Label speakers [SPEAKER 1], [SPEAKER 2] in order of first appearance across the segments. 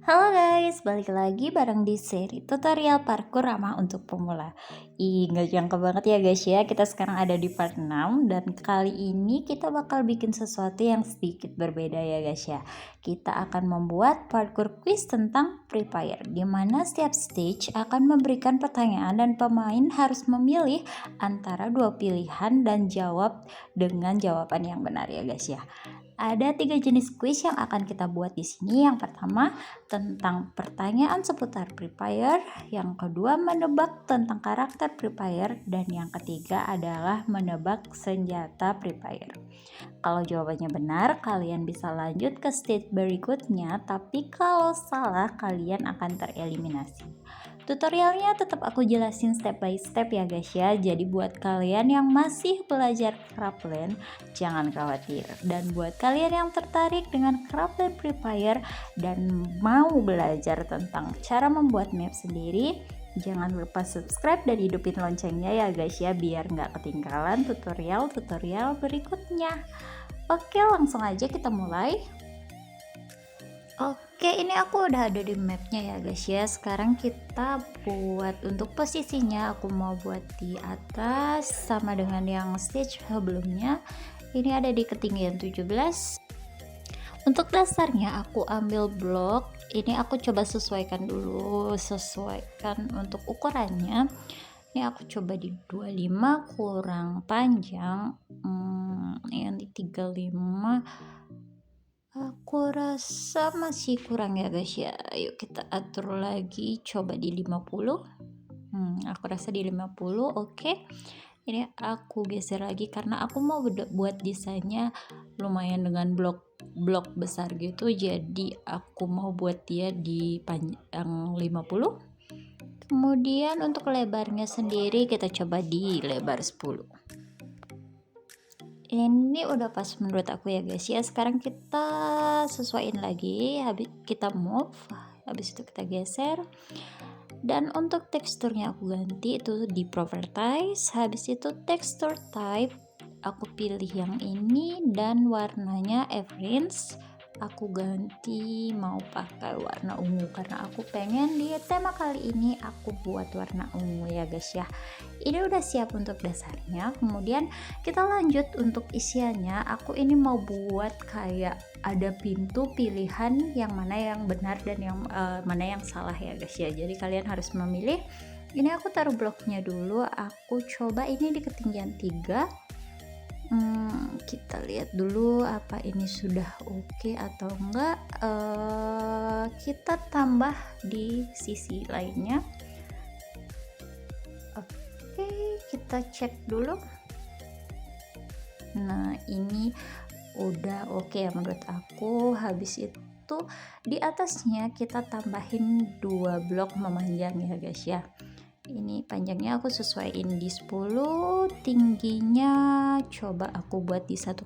[SPEAKER 1] Halo guys, balik lagi bareng di seri tutorial parkour ramah untuk pemula. Nggak jangka banget ya guys ya, kita sekarang ada di part 6 dan kali ini kita bakal bikin sesuatu yang sedikit berbeda ya guys ya. Kita akan membuat parkour quiz tentang Free Fire, di mana setiap stage akan memberikan pertanyaan dan pemain harus memilih antara dua pilihan dan jawab dengan jawaban yang benar ya guys ya. Ada 3 jenis quiz yang akan kita buat di sini. Yang pertama tentang pertanyaan seputar Free Fire, yang kedua menebak tentang karakter Free Fire, dan yang ketiga adalah menebak senjata Free Fire. Kalau jawabannya benar, kalian bisa lanjut ke stage berikutnya, tapi kalau salah, kalian akan tereliminasi. Tutorialnya tetap aku jelasin step by step ya guys ya. Jadi buat kalian yang masih belajar Craftland, jangan khawatir. Dan buat kalian yang tertarik dengan Craftland Free Fire dan mau belajar tentang cara membuat map sendiri, jangan lupa subscribe dan hidupin loncengnya ya guys ya, biar nggak ketinggalan tutorial-tutorial berikutnya. Oke, langsung aja kita mulai. Oke, ini aku udah ada di mapnya ya guys ya. Sekarang kita buat untuk posisinya, aku mau buat di atas sama dengan yang stage sebelumnya. Ini ada di ketinggian 17. Untuk dasarnya aku ambil blok. Ini aku coba sesuaikan dulu, sesuaikan untuk ukurannya. Ini aku coba di 25 kurang panjang, yang di 35 aku rasa masih kurang ya guys ya. Yuk kita atur lagi, coba di 50. Aku rasa di 50. Oke. Ini aku geser lagi karena aku mau buat desainnya lumayan dengan blok besar gitu. Jadi aku mau buat dia di panjang 50. Kemudian untuk lebarnya sendiri kita coba di lebar 10. Ini udah pas menurut aku ya guys ya. Sekarang kita sesuaiin lagi, habis kita move, habis itu kita geser. Dan untuk teksturnya aku ganti itu di properties, habis itu texture type aku pilih yang ini, dan warnanya Everins aku ganti mau pakai warna ungu karena aku pengen di tema kali ini aku buat warna ungu ya guys ya. Ini udah siap untuk dasarnya. Kemudian kita lanjut untuk isiannya. Aku ini mau buat kayak ada pintu pilihan yang mana yang benar dan yang mana yang salah ya guys ya. Jadi kalian harus memilih. Ini aku taruh bloknya dulu. Aku coba ini di ketinggian 3. Kita lihat dulu apa ini sudah oke atau enggak. Kita tambah di sisi lainnya. Oke, kita cek dulu. Nah, ini udah oke ya menurut aku. Habis itu di atasnya kita tambahin 2 blok memanjang ya guys ya. Ini panjangnya aku sesuaiin di 10, tingginya coba aku buat di 1,5.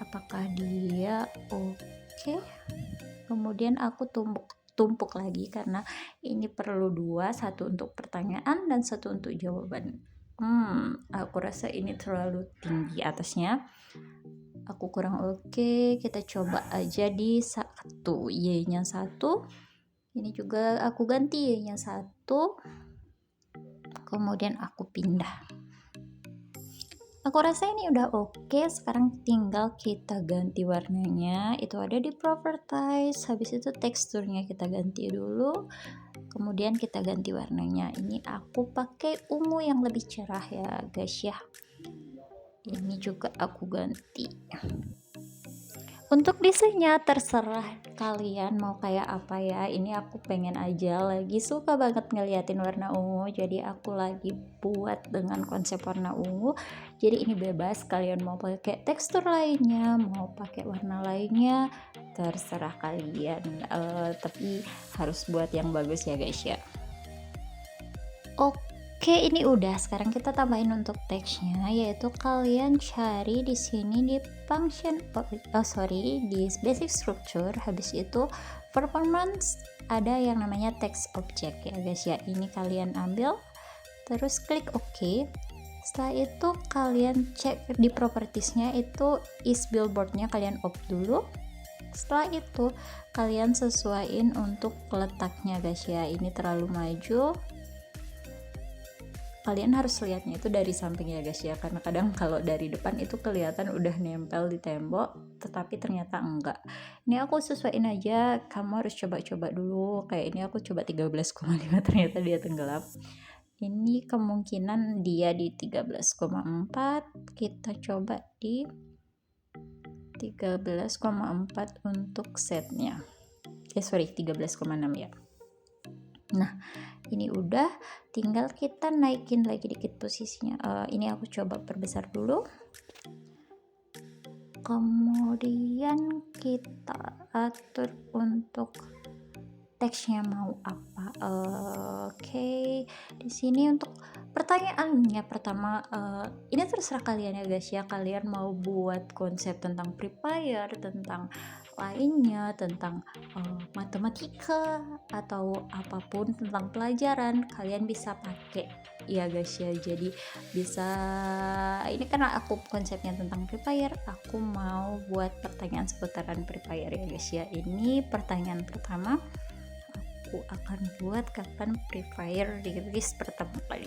[SPEAKER 1] Apakah dia oke? Kemudian aku tumpuk lagi karena ini perlu 2, satu untuk pertanyaan dan satu untuk jawaban. Aku rasa ini terlalu tinggi atasnya, aku kurang oke. Kita coba aja di 1, Y-nya 1. Ini juga aku ganti Y-nya 1. Kemudian aku pindah. Aku rasa ini udah oke. Sekarang tinggal kita ganti warnanya. Itu ada di properties. Habis itu teksturnya kita ganti dulu. Kemudian kita ganti warnanya. Ini aku pakai ungu yang lebih cerah ya guys ya. Ini juga aku ganti. Untuk desainnya terserah kalian mau kayak apa ya. Ini aku pengen aja, lagi suka banget ngeliatin warna ungu, jadi aku lagi buat dengan konsep warna ungu. Jadi ini bebas, kalian mau pakai tekstur lainnya, mau pakai warna lainnya, terserah kalian. Tapi harus buat yang bagus ya guys ya. Oke, ini udah. Sekarang kita tambahin untuk teksnya, yaitu kalian cari di sini di function, di basic structure. Habis itu performance, ada yang namanya text object ya guys ya. Ini kalian ambil, terus klik OK. Setelah itu kalian cek di propertiesnya, itu is billboardnya kalian off dulu. Setelah itu kalian sesuaiin untuk letaknya guys ya. Ini terlalu maju, kalian harus lihatnya itu dari samping ya guys ya, karena kadang kalau dari depan itu kelihatan udah nempel di tembok tetapi ternyata enggak. Ini aku sesuaiin aja, kamu harus coba-coba dulu. Kayak ini aku coba 13,5, ternyata dia tenggelam. Ini kemungkinan dia di 13,4, kita coba di 13,4 untuk setnya. Sorry, 13,6 ya. Nah, ini udah, tinggal kita naikin lagi dikit posisinya. Ini aku coba perbesar dulu. Kemudian kita atur untuk teksnya mau apa. Oke, di sini untuk pertanyaannya pertama, ini terserah kalian ya guys ya. Kalian mau buat konsep tentang Prepare, tentang lainnya, tentang matematika atau apapun tentang pelajaran, kalian bisa pakai ya guys ya. Jadi bisa, ini karena aku konsepnya tentang Prepare, aku mau buat pertanyaan seputaran Prepare ya guys ya. Ini pertanyaan pertama, aku akan buat kapan Prepare dirilis pertama kali.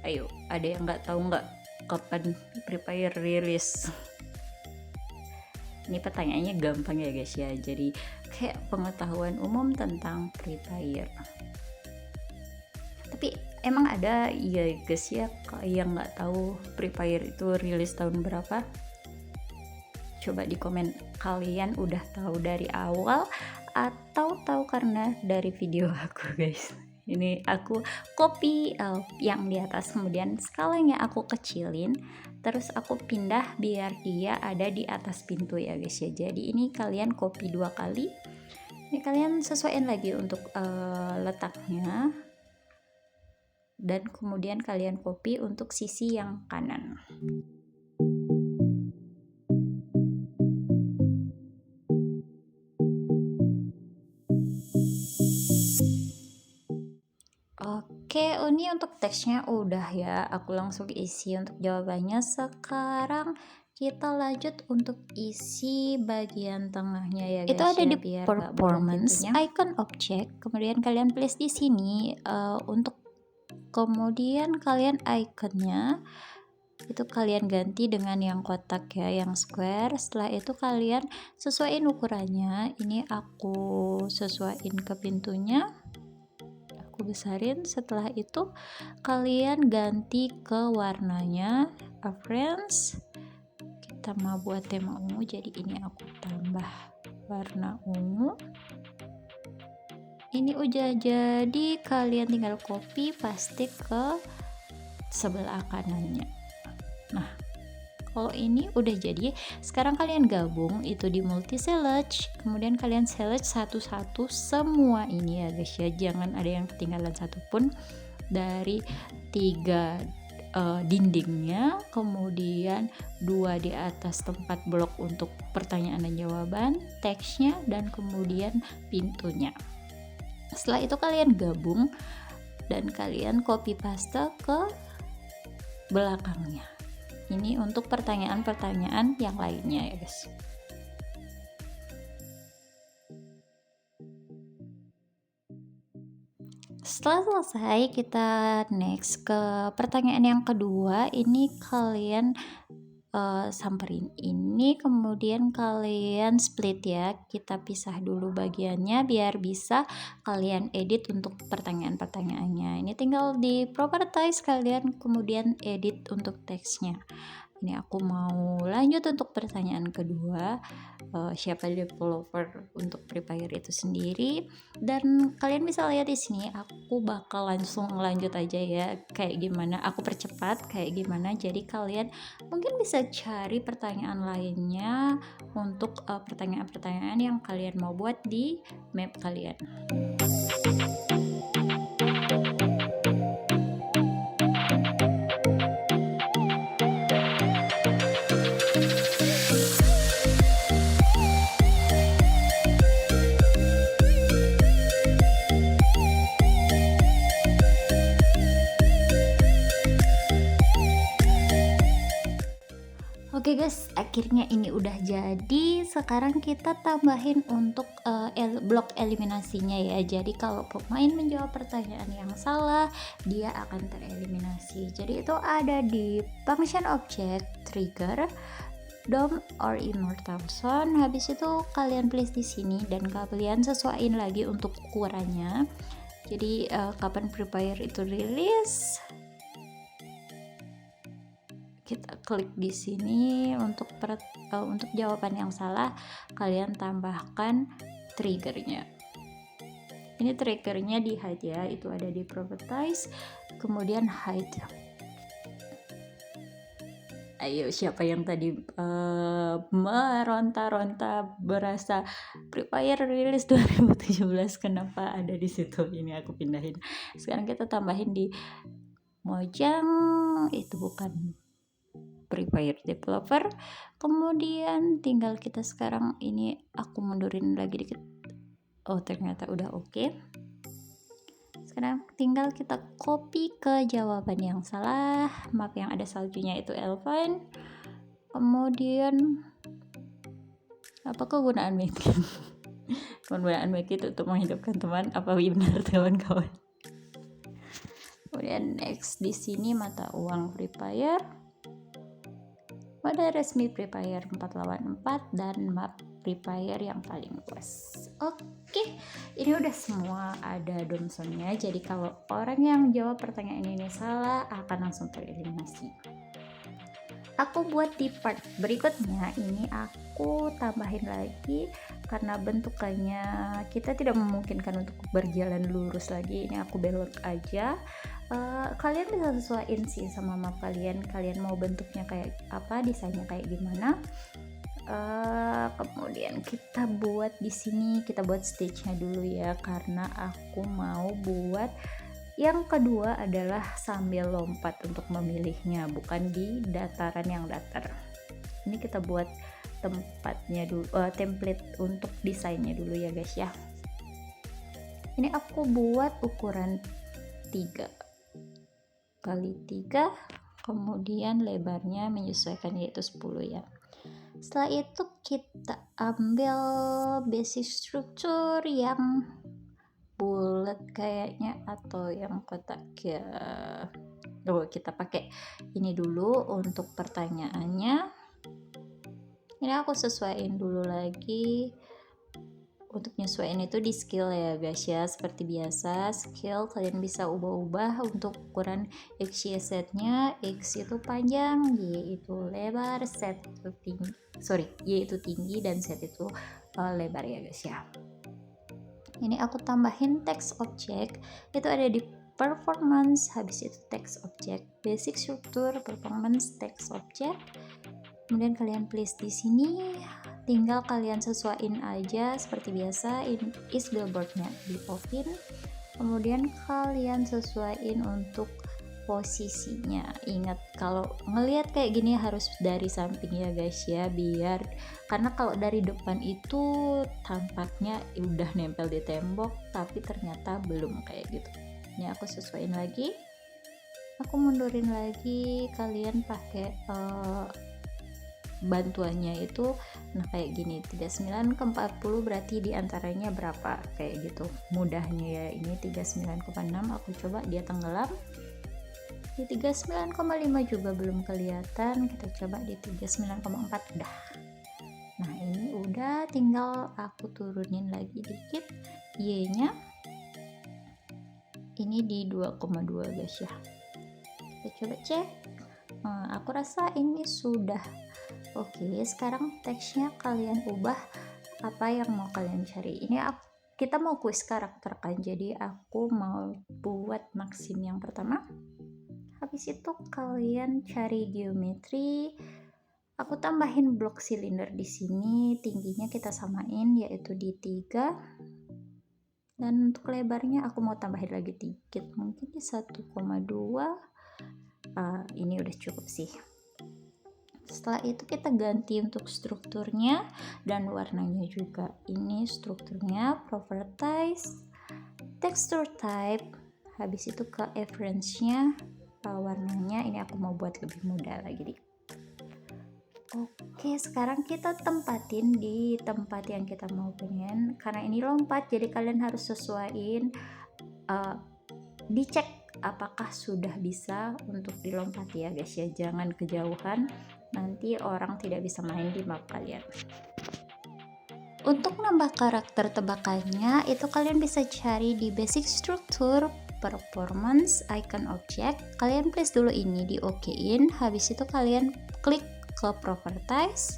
[SPEAKER 1] Ayo, ada yang nggak tahu nggak kapan Prepare rilis? Ini pertanyaannya gampang ya guys ya, jadi kayak pengetahuan umum tentang Prepare. Tapi emang ada ya guys ya yang nggak tahu Prepare itu rilis tahun berapa? Coba di komen, kalian udah tahu dari awal atau tahu karena dari video aku guys. Ini aku copy yang di atas, kemudian skalanya aku kecilin, terus aku pindah biar dia ada di atas pintu ya guys ya. Jadi ini kalian copy 2 kali, ini kalian sesuaiin lagi untuk letaknya, dan kemudian kalian copy untuk sisi yang kanan. Oke, ini untuk teksnya udah ya, aku langsung isi untuk jawabannya. Sekarang kita lanjut untuk isi bagian tengahnya ya guys. Itu ada
[SPEAKER 2] ya,
[SPEAKER 1] di performance icon object, kemudian kalian place di sini untuk kemudian kalian iconnya itu kalian ganti dengan yang kotak ya, yang square. Setelah itu kalian sesuaiin ukurannya. Ini aku sesuaiin ke pintunya, aku besarin. Setelah itu kalian ganti ke warnanya, friends. Kita mau buat tema ungu, jadi ini aku tambah warna ungu. Ini udah jadi, kalian tinggal copy paste ke sebelah kanannya. Nah, kalau ini udah jadi, sekarang kalian gabung itu di multi select, kemudian kalian select satu-satu semua ini ya guys ya, jangan ada yang ketinggalan satupun dari 3 dindingnya, kemudian 2 di atas tempat blok untuk pertanyaan dan jawaban, teksnya, dan kemudian pintunya. Setelah itu kalian gabung dan kalian copy paste ke belakangnya. Ini untuk pertanyaan-pertanyaan yang lainnya ya guys. Setelah selesai, kita next ke pertanyaan yang kedua. Ini kalian samperin ini, kemudian kalian split ya, kita pisah dulu bagiannya biar bisa kalian edit untuk pertanyaan-pertanyaannya. Ini tinggal di properties kalian kemudian edit untuk teksnya. Ini aku mau lanjut untuk pertanyaan kedua, siapa developer untuk Prepare itu sendiri, dan kalian bisa lihat di sini aku bakal langsung lanjut aja ya, kayak gimana aku percepat kayak gimana. Jadi kalian mungkin bisa cari pertanyaan lainnya untuk pertanyaan-pertanyaan yang kalian mau buat di map kalian. Oke guys, akhirnya ini udah jadi. Sekarang kita tambahin untuk blok eliminasinya ya. Jadi kalau pemain menjawab pertanyaan yang salah, dia akan tereliminasi. Jadi itu ada di function object trigger, DOM or immortal zone. Habis itu kalian place di sini dan kalian sesuaiin lagi untuk ukurannya. Jadi kapan Free Fire itu rilis, kita klik di sini. Untuk jawaban yang salah kalian tambahkan triggernya. Ini triggernya di hide ya, itu ada di properties, kemudian hide. Ayo, siapa yang tadi meronta-ronta berasa Free Fire rilis 2017, kenapa ada di situ? Ini aku pindahin. Sekarang kita tambahin di Mojang, itu bukan Free Fire developer. Kemudian tinggal kita sekarang ini, aku mundurin lagi dikit. Oh, ternyata udah oke. Sekarang tinggal kita copy ke jawaban yang salah. Map yang ada saljunya itu Elvin. Kemudian apa kegunaan medkit? Penggunaan medkit untuk menghidupkan teman, apa benar kawan-kawan? Kemudian next di sini mata uang Free Fire, mode resmi Free Fire 4 lawan 4, dan map Free Fire yang paling luas. Oke, ini udah semua ada domsonnya. Jadi kalau orang yang jawab pertanyaan ini salah akan langsung tereliminasi. Aku buat di part berikutnya ini aku tambahin lagi karena bentukannya kita tidak memungkinkan untuk berjalan lurus lagi. Ini aku belok aja. Kalian bisa sesuaiin sih sama map kalian mau bentuknya kayak apa, desainnya kayak gimana. Kemudian kita buat di sini, kita buat stage-nya dulu ya, karena aku mau buat yang kedua adalah sambil lompat untuk memilihnya, bukan di dataran yang datar. Ini kita buat tempatnya dulu, template untuk desainnya dulu ya guys ya. Ini aku buat ukuran 3 kali 3, kemudian lebarnya menyesuaikan yaitu 10 ya. Setelah itu kita ambil basic struktur yang bulat kayaknya atau yang kotak ya. Kita pakai ini dulu untuk pertanyaannya. Ini aku sesuaiin dulu lagi. Untuk nyesuaiin itu di skill ya guys ya, seperti biasa skill kalian bisa ubah-ubah untuk ukuran X, Y, Z nya. X itu panjang, Y itu lebar, Z itu tinggi, Y itu tinggi, dan Z itu lebar ya guys ya. Ini aku tambahin text object, itu ada di performance, habis itu text object, basic struktur, performance, text object. Kemudian kalian place di sini, tinggal kalian sesuaiin aja seperti biasa. Ini is billboardnya di open, kemudian kalian sesuaiin untuk posisinya. Ingat kalau ngelihat kayak gini harus dari samping ya guys ya, biar karena kalau dari depan itu tampaknya udah nempel di tembok tapi ternyata belum kayak gitu. Ini aku sesuaiin lagi, aku mundurin lagi, kalian pakai bantuannya itu kayak gini, 39 ke 40 berarti diantaranya berapa kayak gitu mudahnya ya. Ini 39,6, aku coba dia tenggelam di 39,5 juga belum kelihatan, kita coba di 39,4 udah. Nah ini udah, tinggal aku turunin lagi dikit Y nya, ini di 2,2 guys ya. Kita coba cek. Aku rasa ini sudah oke. Sekarang teksnya kalian ubah apa yang mau kalian cari. Ini kita mau kuis karakter kan, jadi aku mau buat Maxim yang pertama. Habis itu kalian cari geometri, aku tambahin blok silinder di sini, tingginya kita samain yaitu di 3, dan untuk lebarnya aku mau tambahin lagi dikit, mungkin di 1,2. Ini udah cukup sih. Setelah itu kita ganti untuk strukturnya dan warnanya juga. Ini strukturnya, properties, texture type, habis itu ke reference-nya, warnanya ini aku mau buat lebih mudah lagi. Oke, sekarang kita tempatin di tempat yang kita mau pengen. Karena ini lompat, jadi kalian harus sesuaiin, dicek apakah sudah bisa untuk dilompati ya guys ya. Jangan kejauhan, nanti orang tidak bisa main di map kalian. Untuk nambah karakter tebakannya, itu kalian bisa cari di basic struktur, performance, icon object. Kalian place dulu ini di OK-in, habis itu kalian klik ke properties.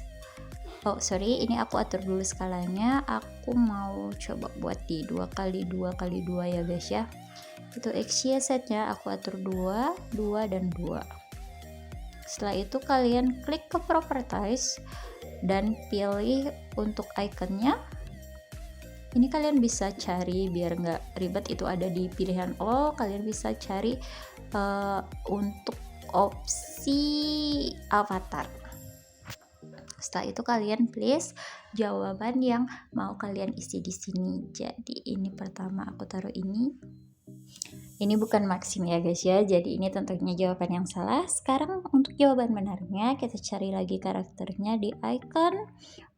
[SPEAKER 1] Oh sorry, ini aku atur dulu skalanya. Aku mau coba buat di 2x2x2 ya guys ya. Itu XY setnya aku atur 2, 2 dan 2. Setelah itu kalian klik ke properties dan pilih untuk ikonnya. Ini kalian bisa cari biar nggak ribet, itu ada di pilihan all. Kalian bisa cari untuk opsi avatar. Setelah itu kalian please jawaban yang mau kalian isi di sini. Jadi ini pertama aku taruh ini. Ini bukan maksim ya guys ya. Jadi ini tentunya jawaban yang salah. Sekarang untuk jawaban benarnya kita cari lagi karakternya di icon.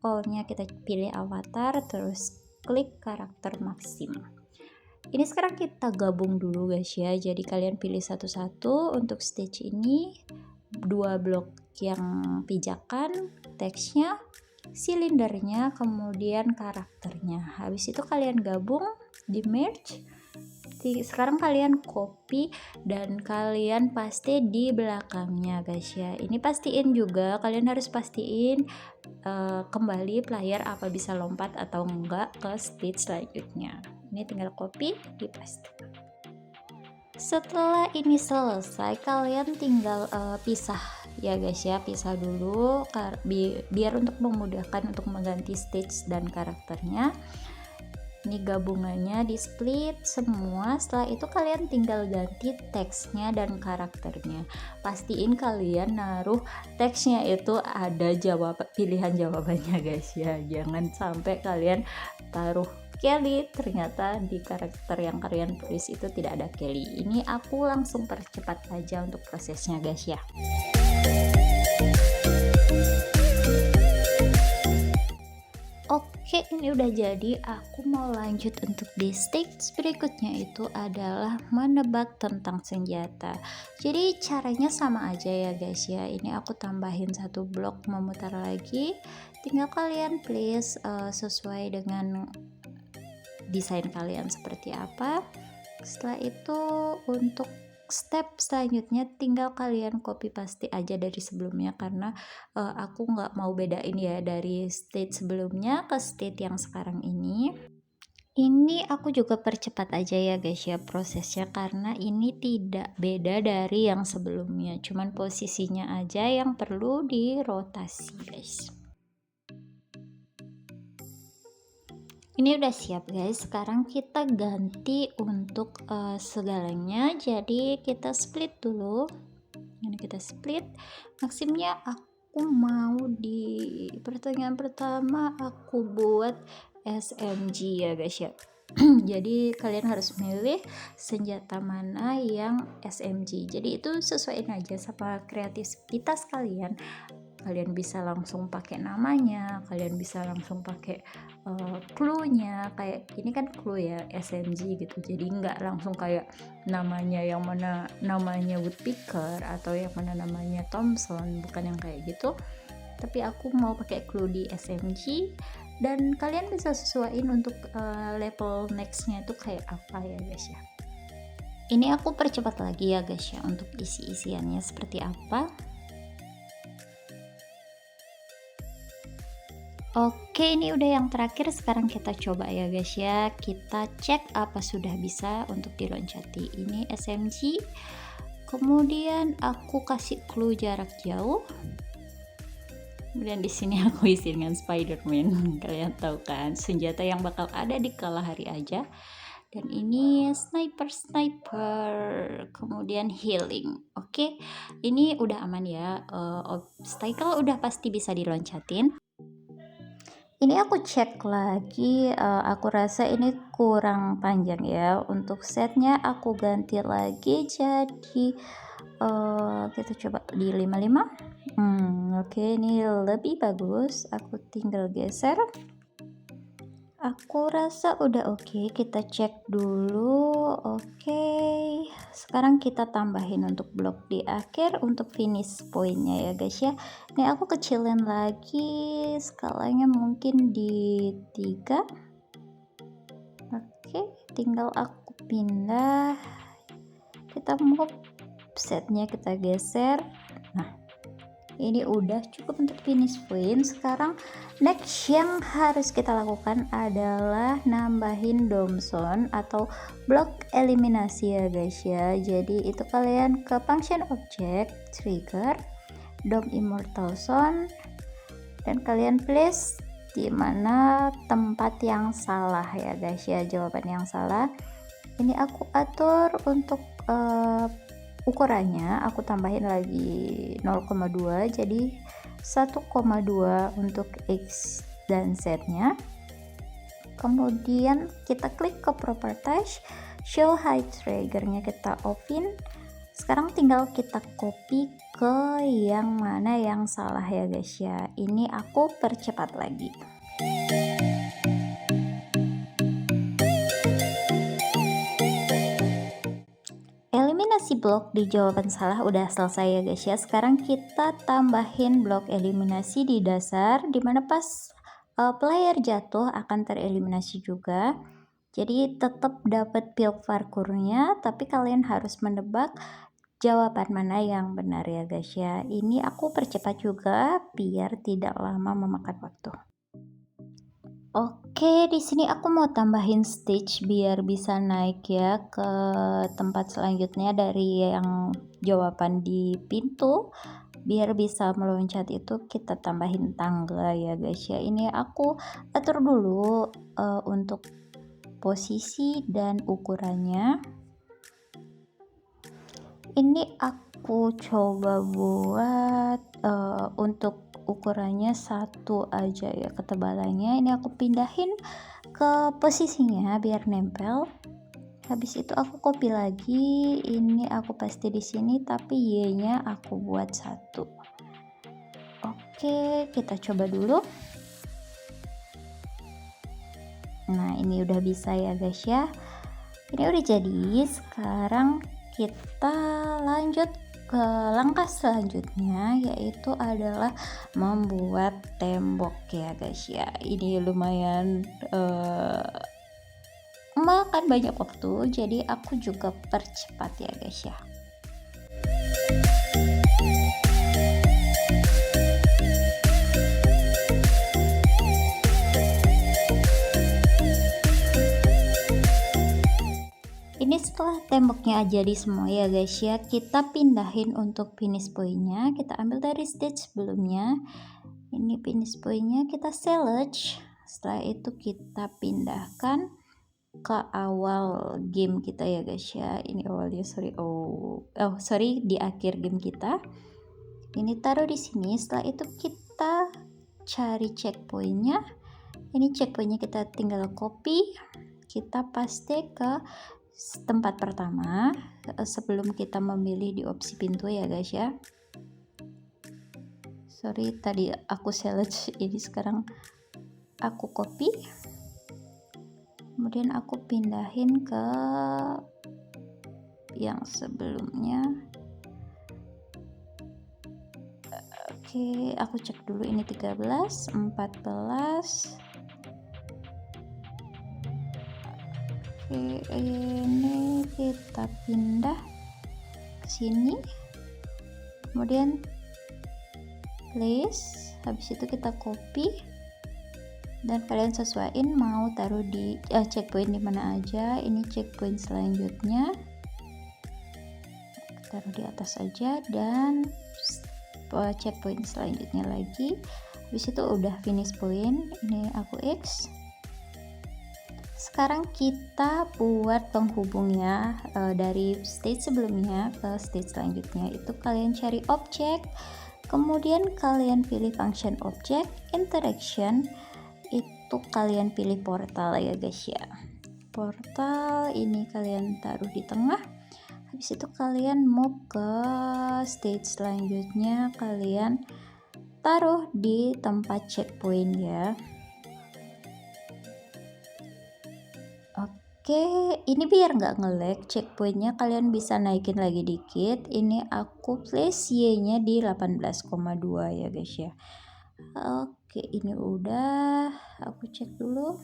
[SPEAKER 1] All-nya kita pilih avatar, terus klik karakter maksim. Ini sekarang kita gabung dulu guys ya. Jadi kalian pilih satu-satu. Untuk stage ini 2 blok yang pijakan, teksnya, silindernya, kemudian karakternya. Habis itu kalian gabung di merge. Sekarang kalian copy dan kalian paste di belakangnya guys ya. Ini pastiin juga, kalian harus pastiin kembali player apa bisa lompat atau enggak ke stage selanjutnya. Ini tinggal copy, di paste. Setelah ini selesai, kalian tinggal pisah ya guys ya, pisah dulu biar untuk memudahkan untuk mengganti stage dan karakternya. Ini gabungannya di split semua. Setelah itu kalian tinggal ganti teksnya dan karakternya. Pastiin kalian naruh teksnya itu ada pilihan jawabannya guys ya. Jangan sampai kalian taruh Kelly, ternyata di karakter yang kalian tulis itu tidak ada Kelly. Ini aku langsung percepat aja untuk prosesnya guys ya. Oke, ini udah jadi. Aku mau lanjut untuk di stage berikutnya, itu adalah menebak tentang senjata. Jadi caranya sama aja ya guys ya. Ini aku tambahin 1 blok memutar lagi. Tinggal kalian please sesuai dengan desain kalian seperti apa. Setelah itu untuk step selanjutnya tinggal kalian copy paste aja dari sebelumnya, karena aku nggak mau bedain ya dari state sebelumnya ke state yang sekarang ini. Ini aku juga percepat aja ya guys ya prosesnya, karena ini tidak beda dari yang sebelumnya, cuman posisinya aja yang perlu dirotasi guys. Ini udah siap guys. Sekarang kita ganti untuk segalanya. Jadi kita split dulu. Ini kita split. Maksimnya aku mau di pertanyaan pertama aku buat SMG ya guys ya. Jadi kalian harus milih senjata mana yang SMG. Jadi itu sesuaiin aja sama kreativitas kalian. Kalian bisa langsung pakai namanya, kalian bisa langsung pakai clue-nya. Kayak ini kan clue ya, SMG gitu, jadi nggak langsung kayak namanya yang mana namanya Woodpecker atau yang mana namanya Thompson, bukan yang kayak gitu. Tapi aku mau pakai clue di SMG, dan kalian bisa sesuaiin untuk level nextnya itu kayak apa ya guys ya. Ini aku percepat lagi ya guys ya untuk isi-isiannya seperti apa. Oke, ini udah yang terakhir. Sekarang kita coba ya guys ya. Kita cek apa sudah bisa untuk diloncati. Ini SMG. Kemudian aku kasih clue jarak jauh. Kemudian di sini aku isi dengan Spider-Man. Kalian tahu kan, senjata yang bakal ada di Kalahari aja. Dan ini sniper, kemudian healing. Oke, ini udah aman ya. Obstacle udah pasti bisa diloncatin. Ini aku cek lagi, aku rasa ini kurang panjang ya. Untuk setnya aku ganti lagi jadi, kita coba di 55. Oke, ini lebih bagus. Aku tinggal geser. Aku rasa udah oke, kita cek dulu. Oke, sekarang kita tambahin untuk blok di akhir untuk finish pointnya ya guys ya. Ini aku kecilin lagi, skalanya mungkin di 3. Oke, tinggal aku pindah, kita move setnya, kita geser. Nah, ini udah cukup untuk finish point. Sekarang next yang harus kita lakukan adalah nambahin dome zone atau blok eliminasi ya guys ya. Jadi itu kalian ke function object, trigger, dome immortal zone, dan kalian place di mana tempat yang salah ya guys ya, jawaban yang salah. Ini aku atur untuk ukurannya, aku tambahin lagi 0,2 jadi 1,2 untuk X dan Z nya. Kemudian kita klik ke properties, show hide triggernya kita open. Sekarang tinggal kita copy ke yang mana yang salah ya guys ya. Ini aku percepat lagi. Eliminasi blok di jawaban salah udah selesai ya guys ya. Sekarang kita tambahin blok eliminasi di dasar, dimana pas player jatuh akan tereliminasi juga. Jadi tetap dapat build parkurnya, tapi kalian harus menebak jawaban mana yang benar ya guys ya. Ini aku percepat juga biar tidak lama memakan waktu. Oke, di sini aku mau tambahin stage biar bisa naik ya ke tempat selanjutnya dari yang jawaban di pintu. Biar bisa meloncat itu kita tambahin tangga ya guys ya. Ini aku atur dulu untuk posisi dan ukurannya. Ini aku coba buat untuk ukurannya 1 aja ya ketebalannya. Ini aku pindahin ke posisinya biar nempel. Habis itu aku copy lagi, ini aku paste di sini tapi Y-nya aku buat 1. Oke, kita coba dulu. Nah, ini udah bisa ya guys ya. Ini udah jadi. Sekarang kita lanjut ke langkah selanjutnya, yaitu adalah membuat tembok ya guys ya. Ini lumayan makan banyak waktu, jadi aku juga percepat ya guys ya. Ini setelah temboknya jadi semua ya guys ya, kita pindahin untuk finish pointnya. Kita ambil dari stage sebelumnya, ini finish pointnya kita select. Setelah itu kita pindahkan ke awal game kita ya guys ya. Ini awalnya sorry di akhir game kita. Ini taruh di sini. Setelah itu kita cari checkpointnya. Ini checkpointnya kita tinggal copy, kita paste ke tempat pertama sebelum kita memilih di opsi pintu ya guys ya. Sorry tadi aku select, ini sekarang aku copy, kemudian aku pindahin ke yang sebelumnya. Oke, aku cek dulu ini 13, 14. Ini kita pindah ke sini, kemudian place, habis itu kita copy dan kalian sesuaiin mau taruh di checkpoint di mana aja. Ini checkpoint selanjutnya taruh di atas aja, dan checkpoint selanjutnya lagi. Habis itu udah finish point, ini aku X. Sekarang kita buat penghubungnya dari stage sebelumnya ke stage selanjutnya. Itu kalian cari objek, kemudian kalian pilih function object, interaction. untuk kalian pilih portal ya guys ya. Portal ini kalian taruh di tengah, habis itu kalian move ke stage selanjutnya, kalian taruh di tempat checkpoint ya. Oke, ini biar nggak nge-lag, checkpointnya kalian bisa naikin lagi dikit. Ini aku place Y-nya di 18,2 ya guys ya. Oke, ini udah, aku cek dulu.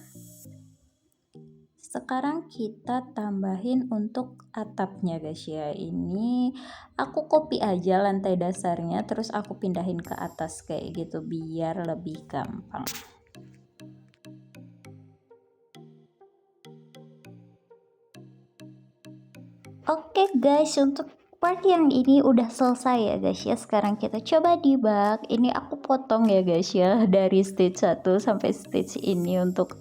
[SPEAKER 1] Sekarang kita tambahin untuk atapnya guys ya. Ini aku copy aja lantai dasarnya, terus aku pindahin ke atas kayak gitu biar lebih gampang. Oke guys, untuk part yang ini udah selesai ya guys ya. Sekarang kita coba debug. Ini aku potong ya guys ya dari stage 1 sampai stage ini untuk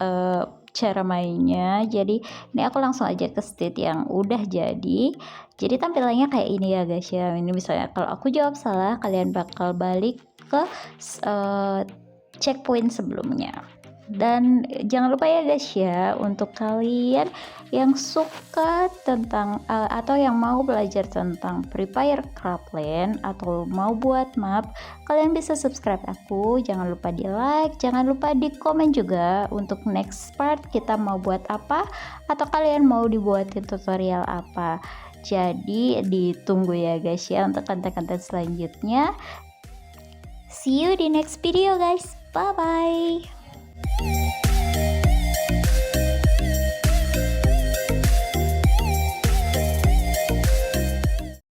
[SPEAKER 1] cara mainnya. Jadi ini aku langsung aja ke stage yang udah jadi. Jadi tampilannya kayak ini ya guys ya. Ini misalnya kalau aku jawab salah, kalian bakal balik ke checkpoint sebelumnya. Dan jangan lupa ya guys ya, untuk kalian yang suka tentang atau yang mau belajar tentang Free Fire Craftland atau mau buat map, kalian bisa subscribe aku. Jangan lupa di like, jangan lupa di komen juga untuk next part kita mau buat apa, atau kalian mau dibuatin tutorial apa. Jadi ditunggu ya guys ya untuk konten-konten selanjutnya. See you di next video guys, bye bye.